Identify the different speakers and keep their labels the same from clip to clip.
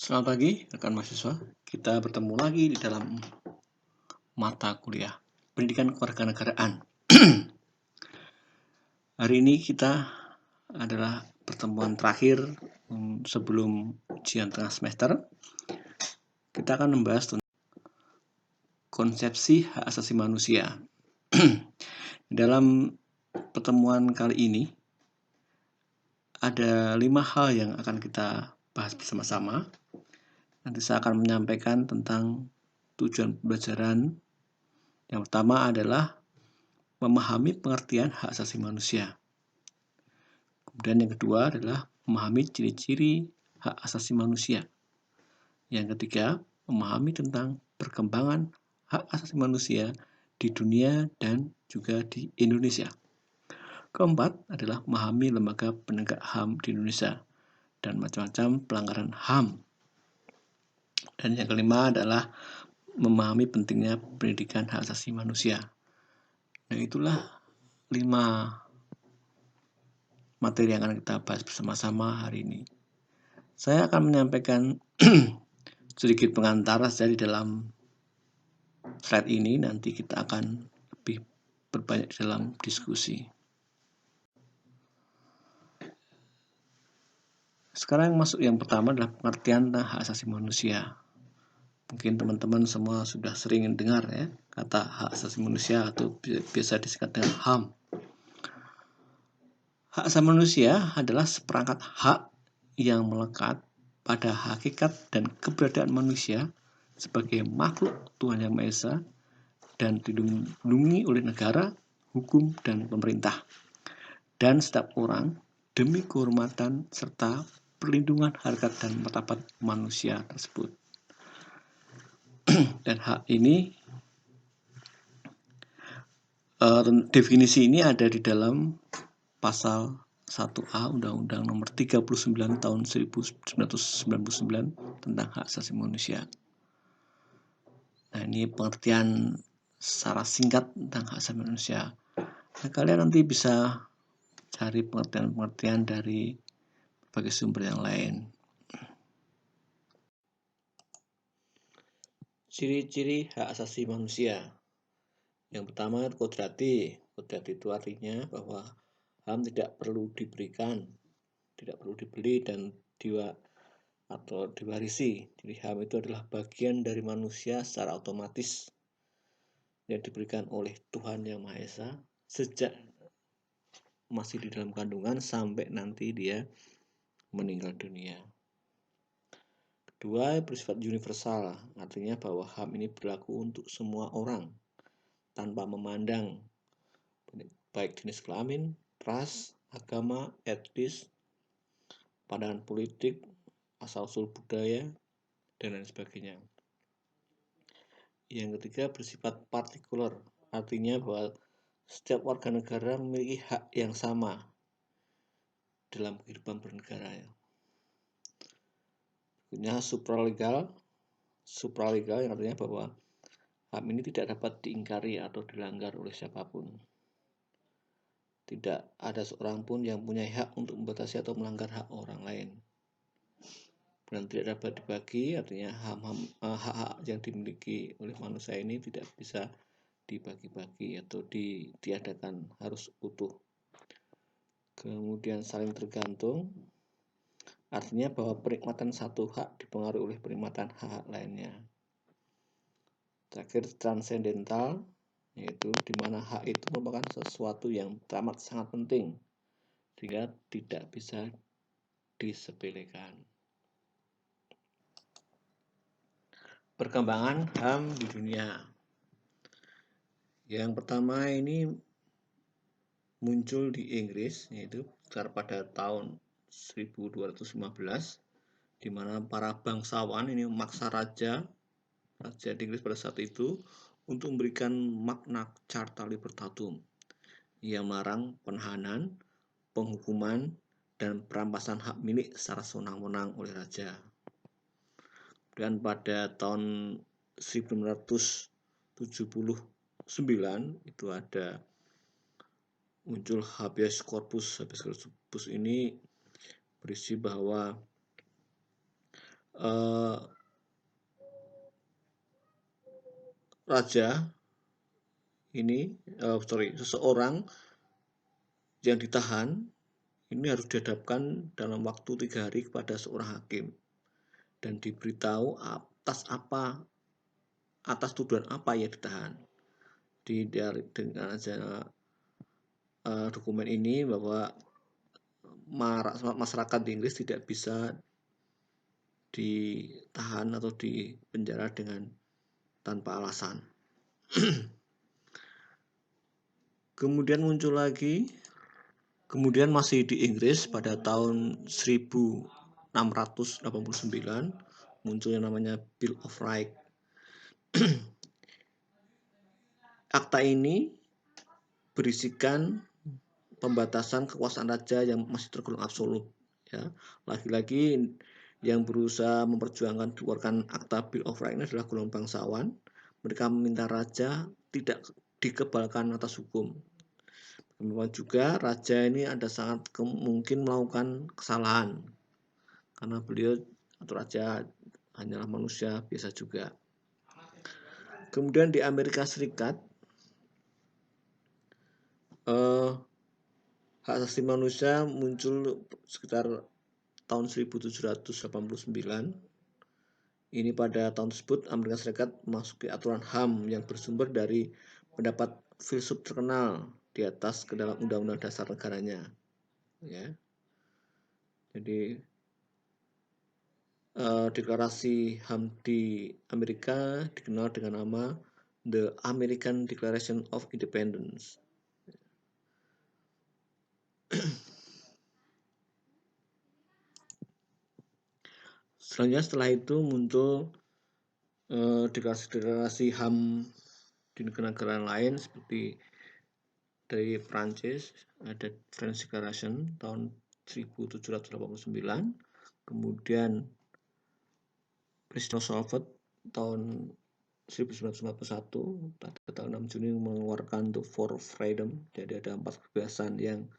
Speaker 1: Selamat pagi, rekan mahasiswa. Kita bertemu lagi di dalam mata kuliah Pendidikan Kewarganegaraan. Hari ini kita adalah pertemuan terakhir sebelum ujian tengah semester. Kita akan membahas tentang konsepsi hak asasi manusia. Dalam pertemuan kali ini ada 5 hal yang akan kita bahas bersama-sama. Nanti saya akan menyampaikan tentang tujuan pembelajaran. Yang pertama adalah memahami pengertian hak asasi manusia. Kemudian yang kedua adalah memahami ciri-ciri hak asasi manusia. Yang ketiga, memahami tentang perkembangan hak asasi manusia di dunia dan juga di Indonesia. Keempat adalah memahami lembaga penegak HAM di Indonesia dan macam-macam pelanggaran HAM. Dan yang kelima adalah memahami pentingnya pendidikan hak asasi manusia. Nah, itulah 5 materi yang akan kita bahas bersama-sama hari ini. Saya akan menyampaikan sedikit pengantar saja di dalam slide ini, nanti kita akan lebih berbanyak dalam diskusi. Sekarang masuk yang pertama adalah pengertian tentang hak asasi manusia. Mungkin teman-teman semua sudah sering dengar ya kata hak asasi manusia atau biasa disingkat dengan HAM. Hak asasi manusia adalah seperangkat hak yang melekat pada hakikat dan keberadaan manusia sebagai makhluk Tuhan Yang Maha Esa dan dilindungi oleh negara, hukum, dan pemerintah, dan setiap orang demi kehormatan serta perlindungan harkat dan martabat manusia tersebut. Dan hak ini, definisi ini ada di dalam pasal 1A Undang-Undang Nomor 39 Tahun 1999 tentang hak asasi manusia. Nah, ini pengertian secara singkat tentang hak asasi manusia. Nah, kalian nanti bisa cari pengertian-pengertian dari berbagai sumber yang lain. Ciri-ciri hak asasi manusia. Yang pertama, kodrati. Kodrati itu artinya bahwa HAM tidak perlu diberikan, tidak perlu dibeli dan diwarisi. Jadi HAM itu adalah bagian dari manusia secara otomatis yang diberikan oleh Tuhan Yang Maha Esa sejak masih di dalam kandungan sampai nanti dia meninggal dunia. Kedua, bersifat universal, artinya bahwa HAM ini berlaku untuk semua orang tanpa memandang baik jenis kelamin, ras, agama, etnis, pandangan politik, asal-usul budaya, dan lain sebagainya. Yang ketiga, bersifat partikular, artinya bahwa setiap warga negara memiliki hak yang sama dalam kehidupan bernegara. Berikutnya, supralegal yang artinya bahwa HAM ini tidak dapat diingkari atau dilanggar oleh siapapun. Tidak ada seorang pun yang punya hak untuk membatasi atau melanggar hak orang lain. Dan tidak dapat dibagi, artinya hak-hak yang dimiliki oleh manusia ini tidak bisa dibagi-bagi atau ditiadakan, harus utuh. Kemudian saling tergantung, artinya bahwa penikmatan satu hak dipengaruhi oleh penikmatan hak lainnya. Terakhir, transendental, yaitu di mana hak itu merupakan sesuatu yang teramat sangat penting sehingga tidak bisa disepelekan. Perkembangan HAM di dunia. Yang pertama ini muncul di Inggris, yaitu pada tahun 1215, di mana para bangsawan ini memaksa raja di Inggris pada saat itu untuk memberikan Magna Carta Libertatum yang melarang penahanan, penghukuman, dan perampasan hak milik secara sewenang-wenang oleh raja. Dan pada tahun 1979 itu ada muncul habeas corpus. Habeas corpus ini berisi bahwa raja ini, seseorang yang ditahan ini harus dihadapkan dalam waktu 3 hari kepada seorang hakim dan diberitahu atas tuduhan apa yang ditahan. Dengan dokumen ini bahwa masyarakat di Inggris tidak bisa ditahan atau dipenjara dengan tanpa alasan. Kemudian masih di Inggris pada tahun 1689 muncul yang namanya Bill of Rights. Akta ini berisikan pembatasan kekuasaan raja yang masih tergolong absolut. Ya, lagi-lagi yang berusaha memperjuangkan dikeluarkan akta Bill of Rights ini adalah golongan bangsawan. Mereka meminta raja tidak dikebalkan atas hukum. Memang juga raja ini ada sangat mungkin melakukan kesalahan karena beliau atau raja hanyalah manusia biasa juga. Kemudian di Amerika Serikat hak asasi manusia muncul sekitar tahun 1789. Ini pada tahun tersebut Amerika Serikat memasuki aturan HAM yang bersumber dari pendapat filsuf terkenal di atas ke dalam undang-undang dasar negaranya. Ya. Jadi deklarasi HAM di Amerika dikenal dengan nama The American Declaration of Independence. Selanjutnya setelah itu muncul deklarasi HAM di negara-negara lain seperti dari Prancis ada French Declaration tahun 1789, kemudian Presiden Roosevelt tahun 1951 pada tanggal 6 Juni mengeluarkan The Four Freedom, jadi ada 4 kebebasan yang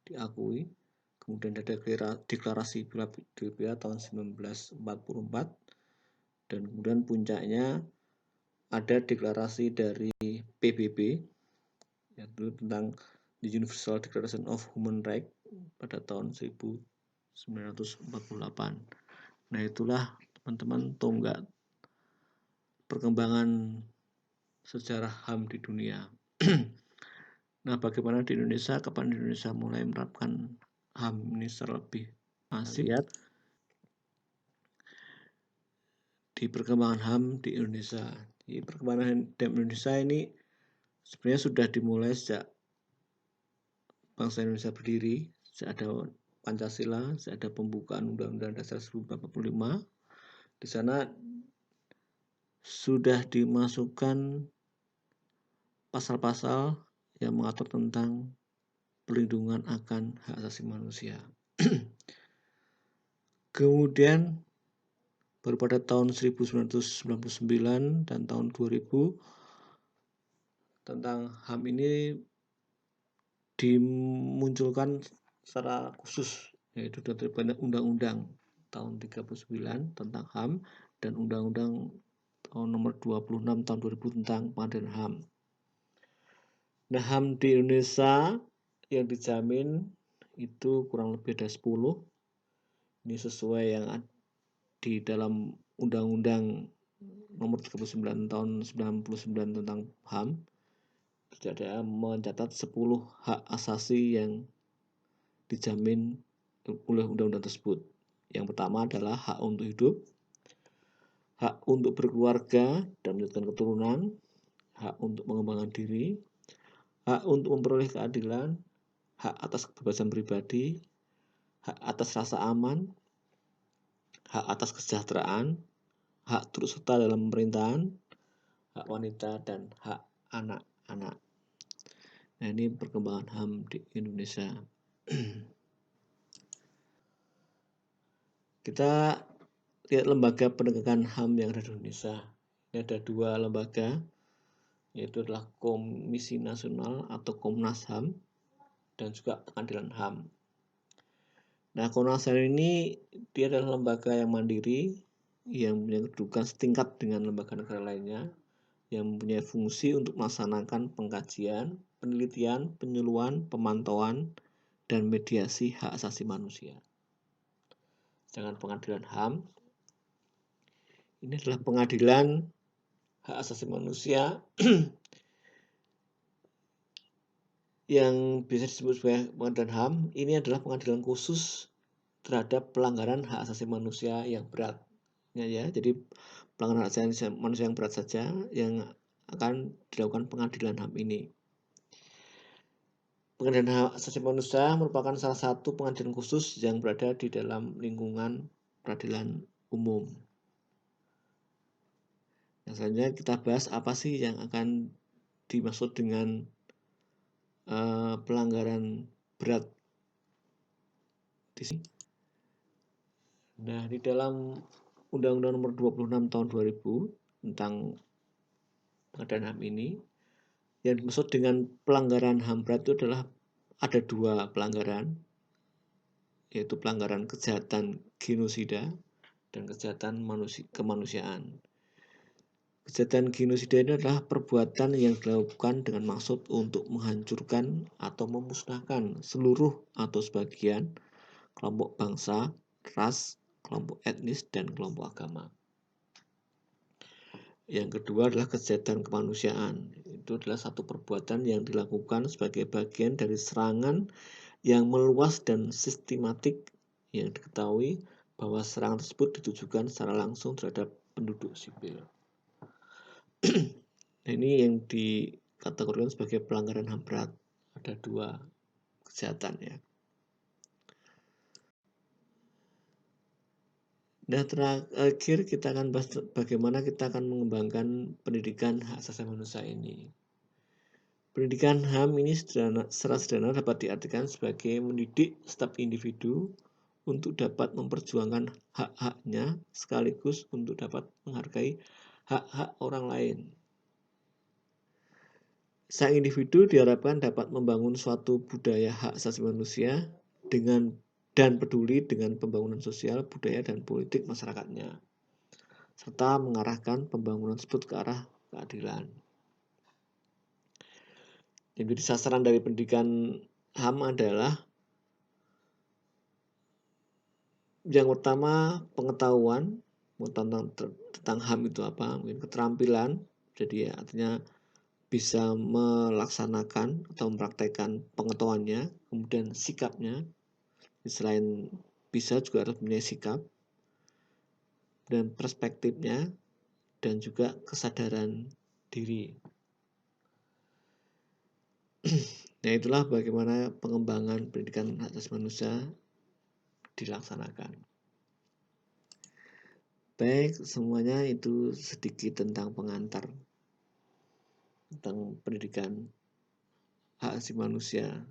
Speaker 1: diakui. Kemudian ada deklarasi Philadelphia tahun 1944 dan kemudian puncaknya ada deklarasi dari PBB yaitu tentang The Universal Declaration of Human Rights pada tahun 1948. Nah, itulah teman-teman tonggak perkembangan sejarah HAM di dunia. Nah, bagaimana di Indonesia? Kapan Indonesia mulai menerapkan HAM ini secara lebih masif? Lihat di perkembangan HAM di Indonesia. Di perkembangan HAM Indonesia ini sebenarnya sudah dimulai sejak bangsa Indonesia berdiri, sejak ada Pancasila, sejak ada pembukaan Undang-Undang Dasar 1945. Di sana sudah dimasukkan pasal-pasal yang mengatur tentang perlindungan akan hak asasi manusia. Kemudian baru pada tahun 1999 dan tahun 2000 tentang HAM ini dimunculkan secara khusus, yaitu dari banyak undang-undang tahun 39 tentang HAM dan undang-undang tahun nomor 26 tahun 2000 tentang pengadilan HAM. Nah, HAM di Indonesia yang dijamin itu kurang lebih ada 10. Ini sesuai yang di dalam undang-undang nomor 39 tahun 99 tentang HAM. Jadi mencatat 10 hak asasi yang dijamin oleh undang-undang tersebut. Yang pertama adalah hak untuk hidup, hak untuk berkeluarga dan melanjutkan keturunan, hak untuk mengembangkan diri, hak untuk memperoleh keadilan, hak atas kebebasan pribadi, hak atas rasa aman, hak atas kesejahteraan, hak turut serta dalam pemerintahan, hak wanita, dan hak anak-anak. Nah, ini perkembangan HAM di Indonesia. Kita lihat lembaga penegakan HAM yang ada di Indonesia. Ini ada 2 lembaga, yaitu adalah Komisi Nasional atau Komnas HAM dan juga Pengadilan HAM. Nah, Komnas HAM ini dia adalah lembaga yang mandiri yang mempunyai kedudukan setingkat dengan lembaga negara lainnya, yang mempunyai fungsi untuk melaksanakan pengkajian, penelitian, penyuluhan, pemantauan, dan mediasi hak asasi manusia. Sedangkan pengadilan HAM ini adalah pengadilan hak asasi manusia yang bisa disebut sebagai pengadilan HAM. Ini adalah pengadilan khusus terhadap pelanggaran hak asasi manusia yang berat. Ya, jadi pelanggaran hak asasi manusia yang berat saja yang akan dilakukan pengadilan HAM ini. Pengadilan hak asasi manusia merupakan salah satu pengadilan khusus yang berada di dalam lingkungan peradilan umum. Yang selanjutnya kita bahas apa sih yang akan dimaksud dengan pelanggaran berat di sini. Nah, di dalam Undang-Undang Nomor 26 Tahun 2000 tentang pengadilan HAM ini, yang dimaksud dengan pelanggaran HAM berat itu adalah ada dua pelanggaran, yaitu pelanggaran kejahatan genosida dan kejahatan kemanusiaan. Kejahatan genosida ini adalah perbuatan yang dilakukan dengan maksud untuk menghancurkan atau memusnahkan seluruh atau sebagian kelompok bangsa, ras, kelompok etnis, dan kelompok agama. Yang kedua adalah kejahatan kemanusiaan. Itu adalah satu perbuatan yang dilakukan sebagai bagian dari serangan yang meluas dan sistematik yang diketahui bahwa serangan tersebut ditujukan secara langsung terhadap penduduk sipil. Nah, ini yang dikategorikan sebagai pelanggaran HAM berat. Ada dua kejahatan ya. Nah, terakhir kita akan bahas bagaimana kita akan mengembangkan pendidikan hak asasi manusia ini. Pendidikan HAM ini secara sederhana dapat diartikan sebagai mendidik setiap individu untuk dapat memperjuangkan hak-haknya sekaligus untuk dapat menghargai hak-hak orang lain. Sang individu diharapkan dapat membangun suatu budaya hak asasi manusia dan peduli dengan pembangunan sosial, budaya, dan politik masyarakatnya, serta mengarahkan pembangunan tersebut ke arah keadilan. Jadi sasaran dari pendidikan HAM adalah yang pertama pengetahuan tentang HAM itu apa, mungkin keterampilan, jadi ya, artinya bisa melaksanakan atau mempraktekkan pengetahuannya, kemudian sikapnya, selain bisa juga harus punya sikap, dan perspektifnya, dan juga kesadaran diri. Nah, itulah bagaimana pengembangan pendidikan hak asasi manusia dilaksanakan. Baik, semuanya itu sedikit tentang pengantar tentang pendidikan hak asasi manusia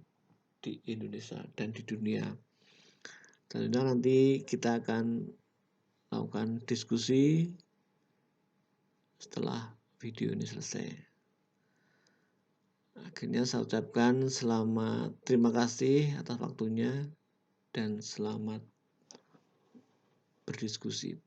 Speaker 1: di Indonesia dan di dunia. Selanjutnya nanti kita akan lakukan diskusi setelah video ini selesai. Akhirnya saya ucapkan terima kasih atas waktunya dan selamat berdiskusi.